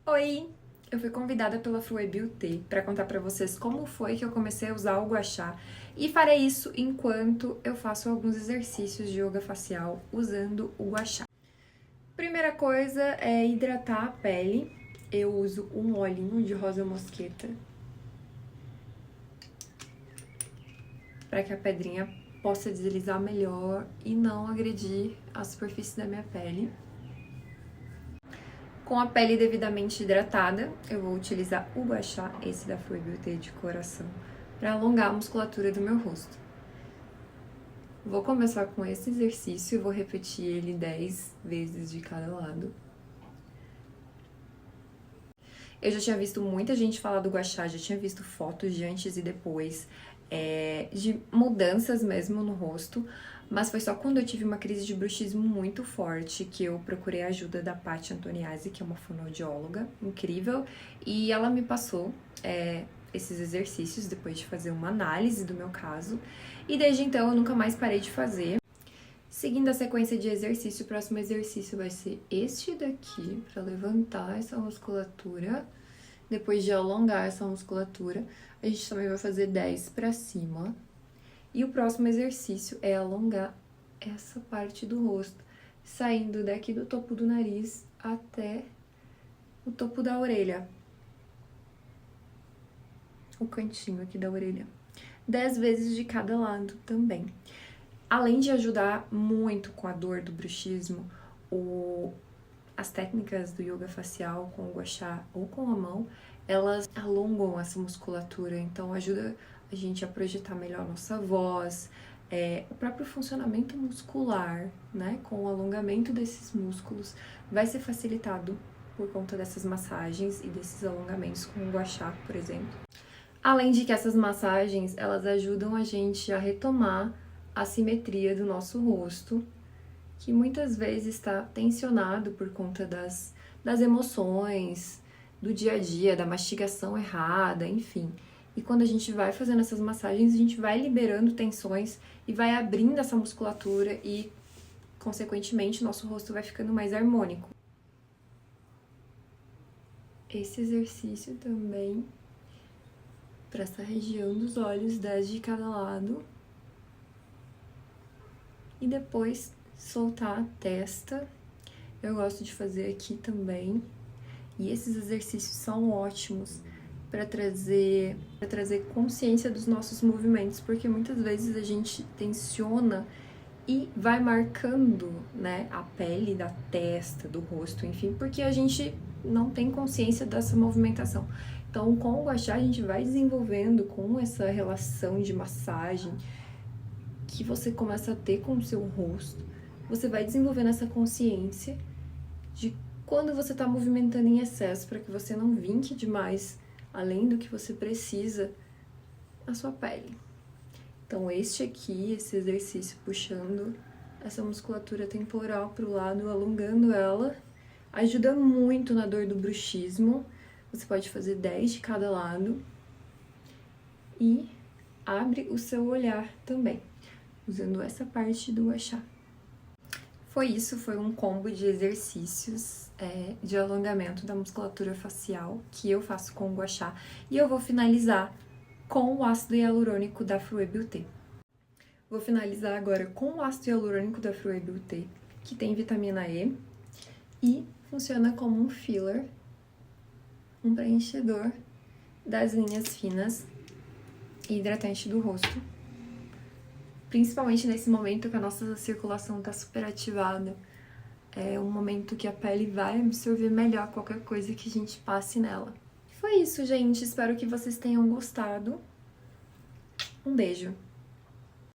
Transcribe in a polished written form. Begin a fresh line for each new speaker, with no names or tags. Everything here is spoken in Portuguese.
Oi! Eu fui convidada pela Frue Beauty para contar para vocês como foi que eu comecei a usar o gua sha e farei isso enquanto eu faço alguns exercícios de yoga facial usando o gua sha. Primeira coisa é hidratar a pele. Eu uso um olhinho de rosa mosqueta para que a pedrinha possa deslizar melhor e não agredir a superfície da minha pele. Com a pele devidamente hidratada, eu vou utilizar o gua sha, esse da Frue Beauty de coração, para alongar a musculatura do meu rosto. Vou começar com esse exercício e vou repetir ele 10 vezes de cada lado. Eu já tinha visto muita gente falar do gua sha, já tinha visto fotos de antes e depois, de mudanças mesmo no rosto, mas foi só quando eu tive uma crise de bruxismo muito forte que eu procurei a ajuda da Paty Antoniazzi, que é uma fonoaudióloga incrível, e ela me passou esses exercícios depois de fazer uma análise do meu caso, e desde então eu nunca mais parei de fazer. Seguindo a sequência de exercício, o próximo exercício vai ser este daqui, para levantar essa musculatura. Depois de alongar essa musculatura, a gente também vai fazer 10 para cima. E o próximo exercício é alongar essa parte do rosto, saindo daqui do topo do nariz até o topo da orelha. O cantinho aqui da orelha. 10 vezes de cada lado também. Além de ajudar muito com a dor do bruxismo, as técnicas do yoga facial com o gua sha ou com a mão, elas alongam essa musculatura, então ajuda a gente a projetar melhor nossa voz, o próprio funcionamento muscular, né, com o alongamento desses músculos, vai ser facilitado por conta dessas massagens e desses alongamentos com o gua sha, por exemplo. Além de que essas massagens, elas ajudam a gente a retomar a simetria do nosso rosto, que muitas vezes está tensionado por conta das emoções, do dia a dia, da mastigação errada, enfim. E quando a gente vai fazendo essas massagens, a gente vai liberando tensões e vai abrindo essa musculatura e, consequentemente, nosso rosto vai ficando mais harmônico. Esse exercício também para essa região dos olhos, 10 de cada lado. E depois soltar a testa. Eu gosto de fazer aqui também. E esses exercícios são ótimos para trazer consciência dos nossos movimentos, porque muitas vezes a gente tensiona e vai marcando, né, a pele da testa, do rosto, enfim, porque a gente não tem consciência dessa movimentação. Então, com o gua sha, a gente vai desenvolvendo com essa relação de massagem que você começa a ter com o seu rosto, você vai desenvolvendo essa consciência de quando você está movimentando em excesso, para que você não vinque demais, além do que você precisa, a sua pele. Então, esse exercício puxando essa musculatura temporal para o lado, alongando ela, ajuda muito na dor do bruxismo. Você pode fazer 10 de cada lado e abre o seu olhar também, usando essa parte do gua sha. Foi isso, foi um combo de exercícios de alongamento da musculatura facial que eu faço com o gua sha, e eu vou finalizar com o ácido hialurônico da Frue Beauty. Vou finalizar agora com o ácido hialurônico da Frue Beauty, que tem vitamina E e funciona como um filler, um preenchedor das linhas finas e hidratante do rosto. Principalmente nesse momento que a nossa circulação está super ativada. É um momento que a pele vai absorver melhor qualquer coisa que a gente passe nela. Foi isso, gente. Espero que vocês tenham gostado. Um beijo!